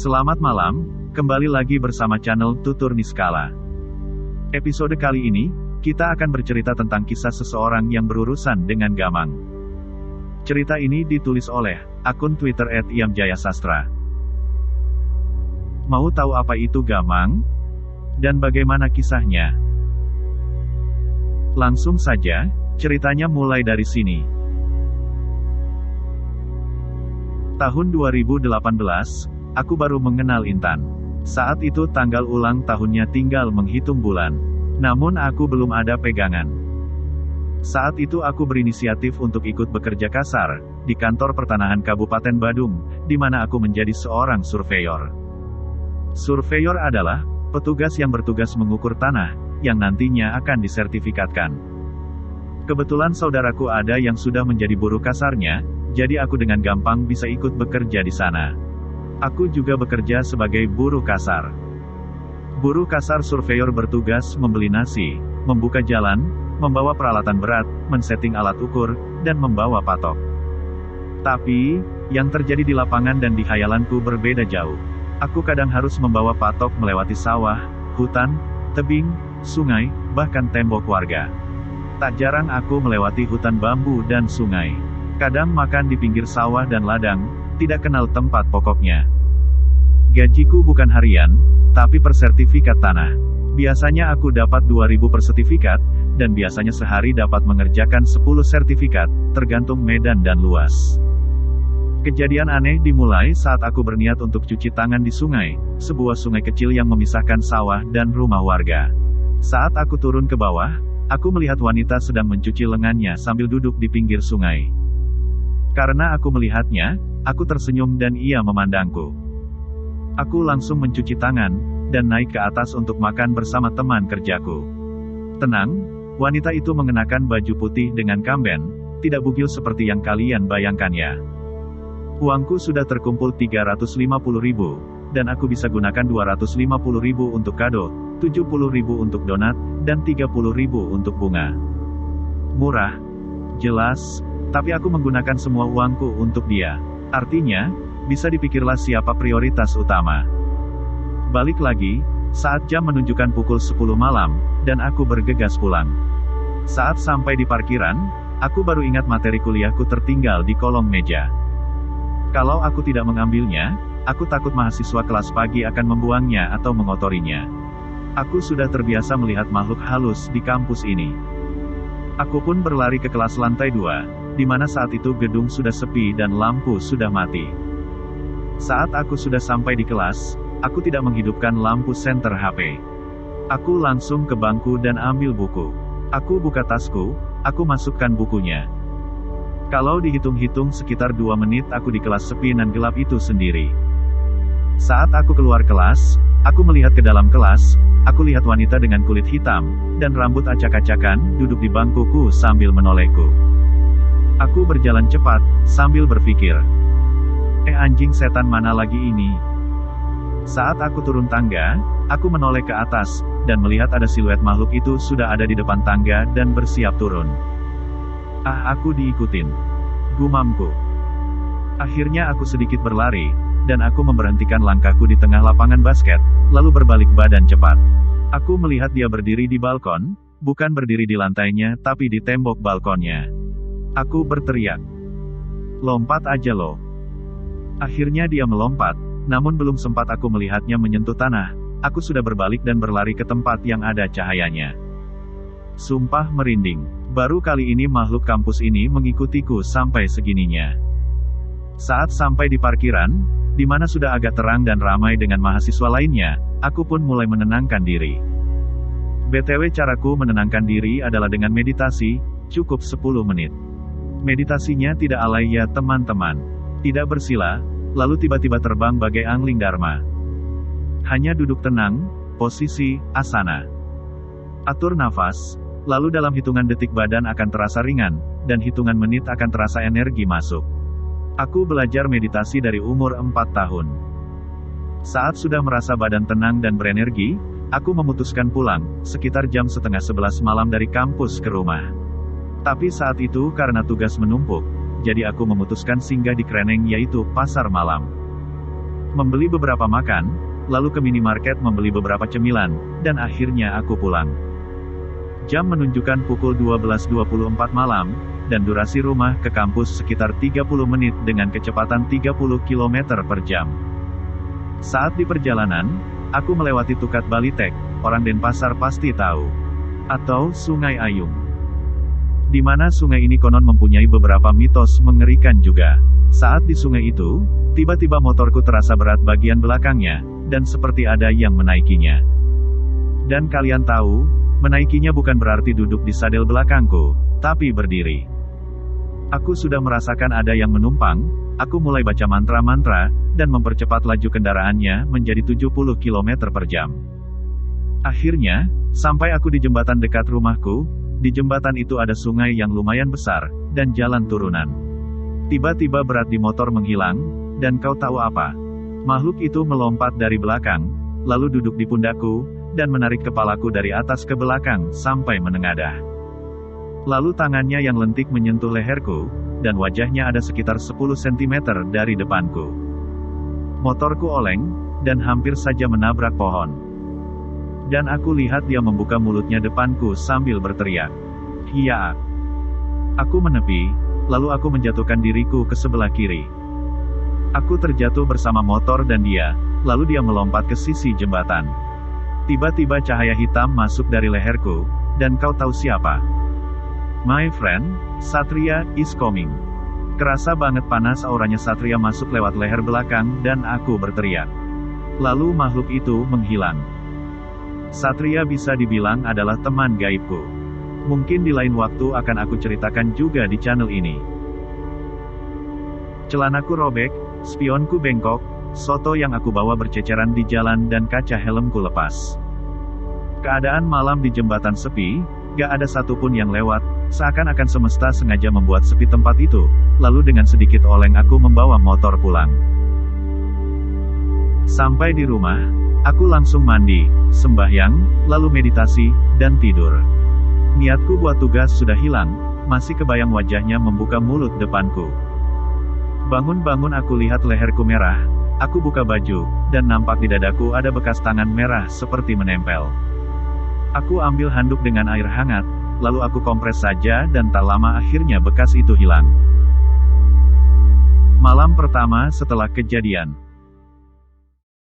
Selamat malam, kembali lagi bersama channel Tutur Niskala. Episode kali ini, kita akan bercerita tentang kisah seseorang yang berurusan dengan gamang. Cerita ini ditulis oleh akun Twitter @iamjayasastra. Mau tahu apa itu gamang? Dan bagaimana kisahnya? Langsung saja, ceritanya mulai dari sini. Tahun 2018, aku baru mengenal Intan. Saat itu tanggal ulang tahunnya tinggal menghitung bulan. Namun aku belum ada pegangan. Saat itu aku berinisiatif untuk ikut bekerja kasar, di kantor pertanahan Kabupaten Badung, di mana aku menjadi seorang surveyor. Surveyor adalah petugas yang bertugas mengukur tanah, yang nantinya akan disertifikatkan. Kebetulan saudaraku ada yang sudah menjadi buruh kasarnya, jadi aku dengan gampang bisa ikut bekerja di sana. Aku juga bekerja sebagai buruh kasar. Buruh kasar surveyor bertugas membeli nasi, membuka jalan, membawa peralatan berat, men-setting alat ukur, dan membawa patok. Tapi, yang terjadi di lapangan dan di khayalanku berbeda jauh. Aku kadang harus membawa patok melewati sawah, hutan, tebing, sungai, bahkan tembok warga. Tak jarang aku melewati hutan bambu dan sungai. Kadang makan di pinggir sawah dan ladang, tidak kenal tempat pokoknya. Gajiku bukan harian, tapi per sertifikat tanah. Biasanya aku dapat 2.000 per sertifikat, dan biasanya sehari dapat mengerjakan 10 sertifikat, tergantung medan dan luas. Kejadian aneh dimulai saat aku berniat untuk cuci tangan di sungai, sebuah sungai kecil yang memisahkan sawah dan rumah warga. Saat aku turun ke bawah, aku melihat wanita sedang mencuci lengannya sambil duduk di pinggir sungai. Karena aku melihatnya, aku tersenyum dan ia memandangku. Aku langsung mencuci tangan, dan naik ke atas untuk makan bersama teman kerjaku. Tenang, wanita itu mengenakan baju putih dengan kamben, tidak bugil seperti yang kalian bayangkan ya. Uangku sudah terkumpul 350.000, dan aku bisa gunakan 250.000 untuk kado, 70.000 untuk donat, dan 30.000 untuk bunga. Murah, jelas, tapi aku menggunakan semua uangku untuk dia. Artinya, bisa dipikirlah siapa prioritas utama. Balik lagi, saat jam menunjukkan pukul 10 malam, dan aku bergegas pulang. Saat sampai di parkiran, aku baru ingat materi kuliahku tertinggal di kolong meja. Kalau aku tidak mengambilnya, aku takut mahasiswa kelas pagi akan membuangnya atau mengotorinya. Aku sudah terbiasa melihat makhluk halus di kampus ini. Aku pun berlari ke kelas lantai 2, di mana saat itu gedung sudah sepi dan lampu sudah mati. Saat aku sudah sampai di kelas, aku tidak menghidupkan lampu senter HP. Aku langsung ke bangku dan ambil buku. Aku buka tasku, aku masukkan bukunya. Kalau dihitung-hitung sekitar 2 menit aku di kelas sepi dan gelap itu sendiri. Saat aku keluar kelas, aku melihat ke dalam kelas, aku lihat wanita dengan kulit hitam, dan rambut acak-acakan, duduk di bangkuku sambil menolehku. Aku berjalan cepat, sambil berpikir. Anjing setan mana lagi ini? Saat aku turun tangga, aku menoleh ke atas, dan melihat ada siluet makhluk itu sudah ada di depan tangga dan bersiap turun. Aku diikutin. Gumamku. Akhirnya aku sedikit berlari, dan aku memberhentikan langkahku di tengah lapangan basket, lalu berbalik badan cepat. Aku melihat dia berdiri di balkon, bukan berdiri di lantainya, tapi di tembok balkonnya. Aku berteriak. Lompat aja lo. Akhirnya dia melompat, namun belum sempat aku melihatnya menyentuh tanah, aku sudah berbalik dan berlari ke tempat yang ada cahayanya. Sumpah merinding. Baru kali ini makhluk kampus ini mengikutiku sampai segininya. Saat sampai di parkiran, di mana sudah agak terang dan ramai dengan mahasiswa lainnya, aku pun mulai menenangkan diri. BTW caraku menenangkan diri adalah dengan meditasi, cukup 10 menit. Meditasinya tidak alay ya teman-teman. Tidak bersila, lalu tiba-tiba terbang bagai angling dharma. Hanya duduk tenang, posisi, asana. Atur nafas, lalu dalam hitungan detik badan akan terasa ringan, dan hitungan menit akan terasa energi masuk. Aku belajar meditasi dari umur 4 tahun. Saat sudah merasa badan tenang dan berenergi, aku memutuskan pulang, sekitar jam setengah 11 malam dari kampus ke rumah. Tapi saat itu karena tugas menumpuk, jadi aku memutuskan singgah di Kreneng yaitu pasar malam. Membeli beberapa makan, lalu ke minimarket membeli beberapa cemilan, dan akhirnya aku pulang. Jam menunjukkan pukul 12.24 malam, dan durasi rumah ke kampus sekitar 30 menit dengan kecepatan 30 km per jam. Saat di perjalanan, aku melewati Tukat Balitek, orang Denpasar pasti tahu. Atau Sungai Ayung. Di mana sungai ini konon mempunyai beberapa mitos mengerikan juga. Saat di sungai itu, tiba-tiba motorku terasa berat bagian belakangnya, dan seperti ada yang menaikinya. Dan kalian tahu, menaikinya bukan berarti duduk di sadel belakangku, tapi berdiri. Aku sudah merasakan ada yang menumpang, aku mulai baca mantra-mantra, dan mempercepat laju kendaraannya menjadi 70 km per jam. Akhirnya, sampai aku di jembatan dekat rumahku. Di jembatan itu ada sungai yang lumayan besar, dan jalan turunan. Tiba-tiba berat di motor menghilang, dan kau tahu apa? Makhluk itu melompat dari belakang, lalu duduk di pundakku, dan menarik kepalaku dari atas ke belakang sampai menengadah. Lalu tangannya yang lentik menyentuh leherku, dan wajahnya ada sekitar 10 cm dari depanku. Motorku oleng, dan hampir saja menabrak pohon. Dan aku lihat dia membuka mulutnya depanku sambil berteriak. "Hiya!" Aku menepi, lalu aku menjatuhkan diriku ke sebelah kiri. Aku terjatuh bersama motor dan dia, lalu dia melompat ke sisi jembatan. Tiba-tiba cahaya hitam masuk dari leherku, dan kau tahu siapa? My friend, Satria is coming. Kerasa banget panas auranya Satria masuk lewat leher belakang dan aku berteriak. Lalu makhluk itu menghilang. Satria bisa dibilang adalah teman gaibku. Mungkin di lain waktu akan aku ceritakan juga di channel ini. Celanaku robek, spionku bengkok, soto yang aku bawa berceceran di jalan dan kaca helmku lepas. Keadaan malam di jembatan sepi, gak ada satupun yang lewat, seakan-akan semesta sengaja membuat sepi tempat itu, lalu dengan sedikit oleng aku membawa motor pulang. Sampai di rumah, aku langsung mandi, sembahyang, lalu meditasi, dan tidur. Niatku buat tugas sudah hilang, masih kebayang wajahnya membuka mulut depanku. Bangun-bangun aku lihat leherku merah, aku buka baju, dan nampak di dadaku ada bekas tangan merah seperti menempel. Aku ambil handuk dengan air hangat, lalu aku kompres saja dan tak lama akhirnya bekas itu hilang. Malam pertama setelah kejadian.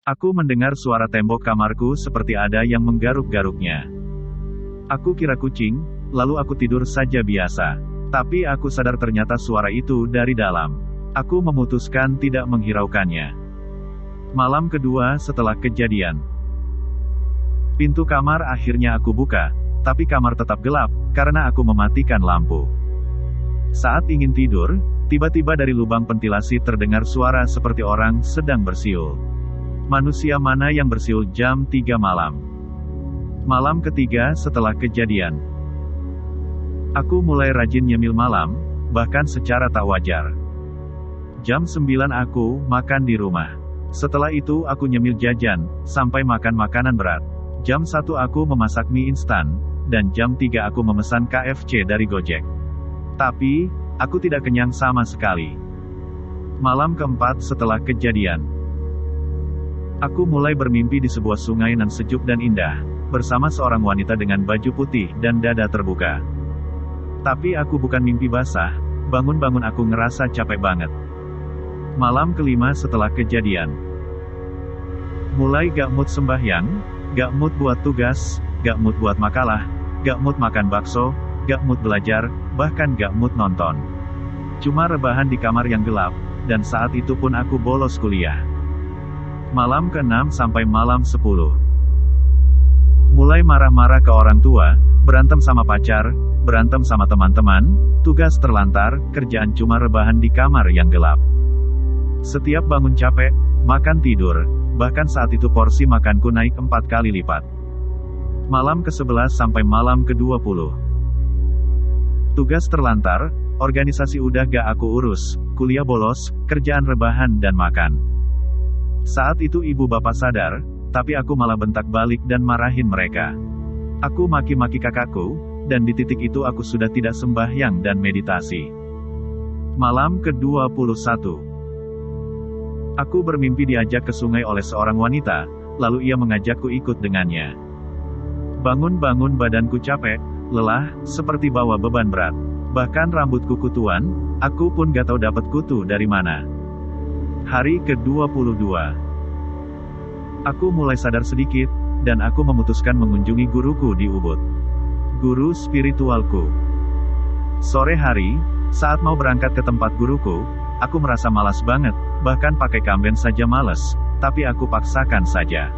Aku mendengar suara tembok kamarku seperti ada yang menggaruk-garuknya. Aku kira kucing, lalu aku tidur saja biasa. Tapi aku sadar ternyata suara itu dari dalam. Aku memutuskan tidak menghiraukannya. Malam kedua setelah kejadian. Pintu kamar akhirnya aku buka, tapi kamar tetap gelap, karena aku mematikan lampu. Saat ingin tidur, tiba-tiba dari lubang ventilasi terdengar suara seperti orang sedang bersiul. Manusia mana yang bersiul jam 3 malam? Malam ketiga setelah kejadian. Aku mulai rajin nyemil malam, bahkan secara tak wajar. Jam 9 aku makan di rumah. Setelah itu aku nyemil jajan, sampai makan makanan berat. Jam 1 aku memasak mie instan, dan jam 3 aku memesan KFC dari Gojek. Tapi, aku tidak kenyang sama sekali. Malam keempat setelah kejadian. Aku mulai bermimpi di sebuah sungai nan sejuk dan indah, bersama seorang wanita dengan baju putih dan dada terbuka. Tapi aku bukan mimpi basah, bangun-bangun aku ngerasa capek banget. Malam kelima setelah kejadian. Mulai gak mood sembahyang, gak mood buat tugas, gak mood buat makalah, gak mood makan bakso, gak mood belajar, bahkan gak mood nonton. Cuma rebahan di kamar yang gelap, dan saat itu pun aku bolos kuliah. Malam ke-6 sampai malam 10. Mulai marah-marah ke orang tua, berantem sama pacar, berantem sama teman-teman, tugas terlantar, kerjaan cuma rebahan di kamar yang gelap. Setiap bangun capek, makan tidur, bahkan saat itu porsi makanku naik 4 kali lipat. Malam ke-11 sampai malam ke-20. Tugas terlantar, organisasi udah gak aku urus, kuliah bolos, kerjaan rebahan dan makan. Saat itu ibu bapak sadar, tapi aku malah bentak balik dan marahin mereka. Aku maki-maki kakakku, dan di titik itu aku sudah tidak sembahyang dan meditasi. Malam ke-21. Aku bermimpi diajak ke sungai oleh seorang wanita, lalu ia mengajakku ikut dengannya. Bangun-bangun badanku capek, lelah, seperti bawa beban berat. Bahkan rambutku kutuan, aku pun gak tahu dapat kutu dari mana. Hari ke-22. Aku mulai sadar sedikit, dan aku memutuskan mengunjungi guruku di Ubud. Guru spiritualku. Sore hari, saat mau berangkat ke tempat guruku, aku merasa malas banget, bahkan pakai kamben saja males, tapi aku paksakan saja.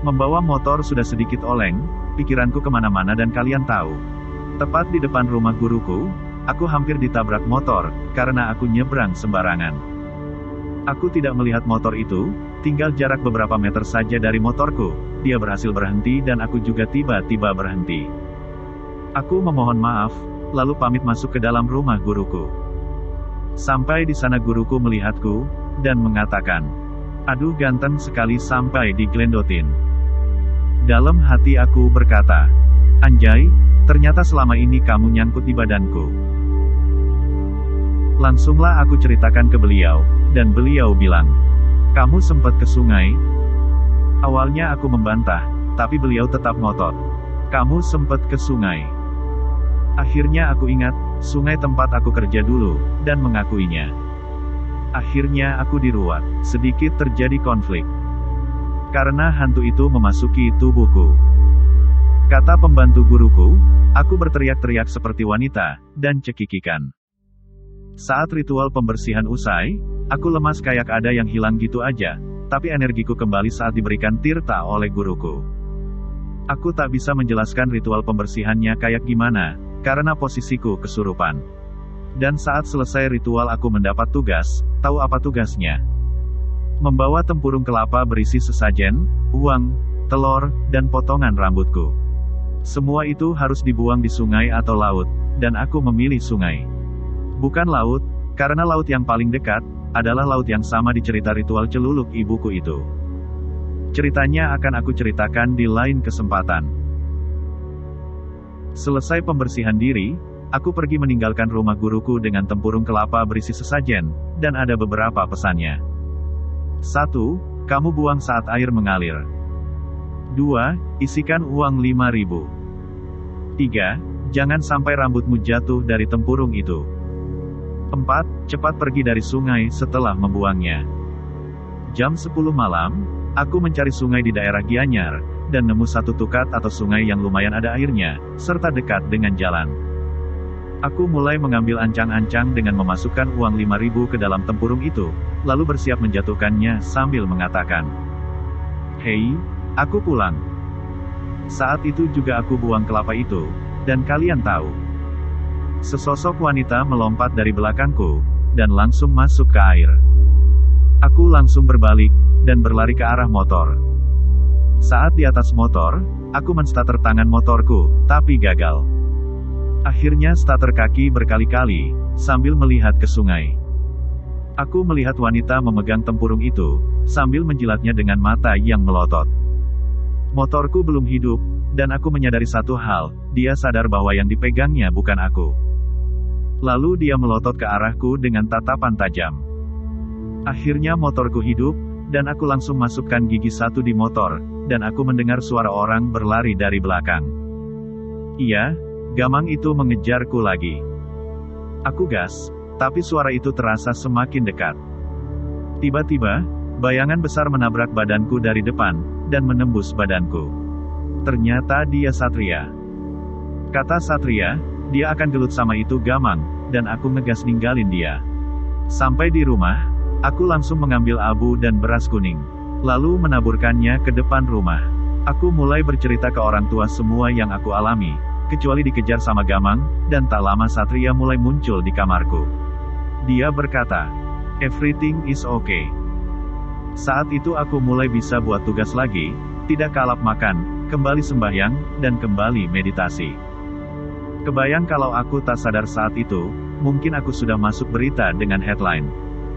Membawa motor sudah sedikit oleng, pikiranku kemana-mana dan kalian tahu. Tepat di depan rumah guruku, aku hampir ditabrak motor, karena aku nyebrang sembarangan. Aku tidak melihat motor itu, tinggal jarak beberapa meter saja dari motorku, dia berhasil berhenti dan aku juga tiba-tiba berhenti. Aku memohon maaf, lalu pamit masuk ke dalam rumah guruku. Sampai di sana guruku melihatku, dan mengatakan, "Aduh ganteng sekali sampai diglendotin." Dalam hati aku berkata, "Anjay, ternyata selama ini kamu nyangkut di badanku." Langsunglah aku ceritakan ke beliau, dan beliau bilang, "Kamu sempat ke sungai?" Awalnya aku membantah, tapi beliau tetap ngotot. "Kamu sempat ke sungai?" Akhirnya aku ingat, sungai tempat aku kerja dulu, dan mengakuinya. Akhirnya aku diruat, sedikit terjadi konflik. Karena hantu itu memasuki tubuhku. Kata pembantu guruku, aku berteriak-teriak seperti wanita, dan cekikikan. Saat ritual pembersihan usai, aku lemas kayak ada yang hilang gitu aja, tapi energiku kembali saat diberikan tirta oleh guruku. Aku tak bisa menjelaskan ritual pembersihannya kayak gimana, karena posisiku kesurupan. Dan saat selesai ritual aku mendapat tugas, tahu apa tugasnya? Membawa tempurung kelapa berisi sesajen, uang, telur, dan potongan rambutku. Semua itu harus dibuang di sungai atau laut, dan aku memilih sungai. Bukan laut, karena laut yang paling dekat, adalah laut yang sama di cerita ritual celuluk ibuku itu. Ceritanya akan aku ceritakan di lain kesempatan. Selesai pembersihan diri, aku pergi meninggalkan rumah guruku dengan tempurung kelapa berisi sesajen, dan ada beberapa pesannya. 1. Kamu buang saat air mengalir. 2. Isikan uang 5.000. 3. Jangan sampai rambutmu jatuh dari tempurung itu. 4. Cepat pergi dari sungai setelah membuangnya. Jam 10 malam, aku mencari sungai di daerah Gianyar, dan nemu satu tukat atau sungai yang lumayan ada airnya, serta dekat dengan jalan. Aku mulai mengambil ancang-ancang dengan memasukkan uang 5.000 ke dalam tempurung itu, lalu bersiap menjatuhkannya sambil mengatakan, "Hei, aku pulang." Saat itu juga aku buang kelapa itu, dan kalian tahu. Sesosok wanita melompat dari belakangku, dan langsung masuk ke air. Aku langsung berbalik, dan berlari ke arah motor. Saat di atas motor, aku menstarter tangan motorku, tapi gagal. Akhirnya starter kaki berkali-kali, sambil melihat ke sungai. Aku melihat wanita memegang tempurung itu, sambil menjilatnya dengan mata yang melotot. Motorku belum hidup, dan aku menyadari satu hal, dia sadar bahwa yang dipegangnya bukan aku. Lalu dia melotot ke arahku dengan tatapan tajam. Akhirnya motorku hidup, dan aku langsung masukkan gigi satu di motor, dan aku mendengar suara orang berlari dari belakang. Iya, Gamang itu mengejarku lagi. Aku gas, tapi suara itu terasa semakin dekat. Tiba-tiba, bayangan besar menabrak badanku dari depan, dan menembus badanku. Ternyata dia Satria. Kata Satria, dia akan gelut sama itu Gamang, dan aku ngegas ninggalin dia. Sampai di rumah, aku langsung mengambil abu dan beras kuning, lalu menaburkannya ke depan rumah. Aku mulai bercerita ke orang tua semua yang aku alami, kecuali dikejar sama Gamang, dan tak lama Satria mulai muncul di kamarku. Dia berkata, "Everything is okay." Saat itu aku mulai bisa buat tugas lagi, tidak kalap makan, kembali sembahyang, dan kembali meditasi. Kebayang kalau aku tak sadar saat itu, mungkin aku sudah masuk berita dengan headline,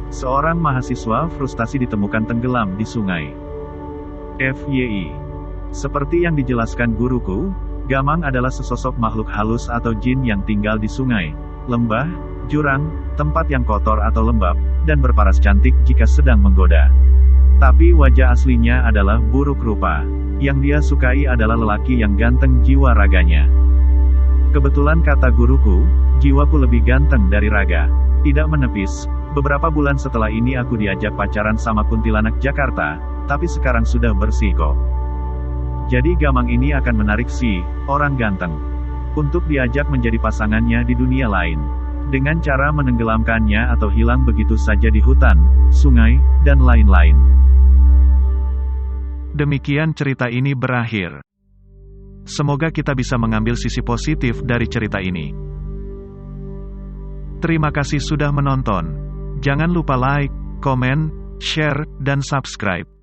"Seorang mahasiswa frustasi ditemukan tenggelam di sungai." FYI. Seperti yang dijelaskan guruku, Gamang adalah sesosok makhluk halus atau jin yang tinggal di sungai, lembah, jurang, tempat yang kotor atau lembab, dan berparas cantik jika sedang menggoda. Tapi wajah aslinya adalah buruk rupa. Yang dia sukai adalah lelaki yang ganteng jiwa raganya. Kebetulan kata guruku, jiwaku lebih ganteng dari raga. Tidak menepis, beberapa bulan setelah ini aku diajak pacaran sama kuntilanak Jakarta, tapi sekarang sudah bersih kok. Jadi Gamang ini akan menarik si orang ganteng untuk diajak menjadi pasangannya di dunia lain. Dengan cara menenggelamkannya atau hilang begitu saja di hutan, sungai, dan lain-lain. Demikian cerita ini berakhir. Semoga kita bisa mengambil sisi positif dari cerita ini. Terima kasih sudah menonton. Jangan lupa like, komen, share, dan subscribe.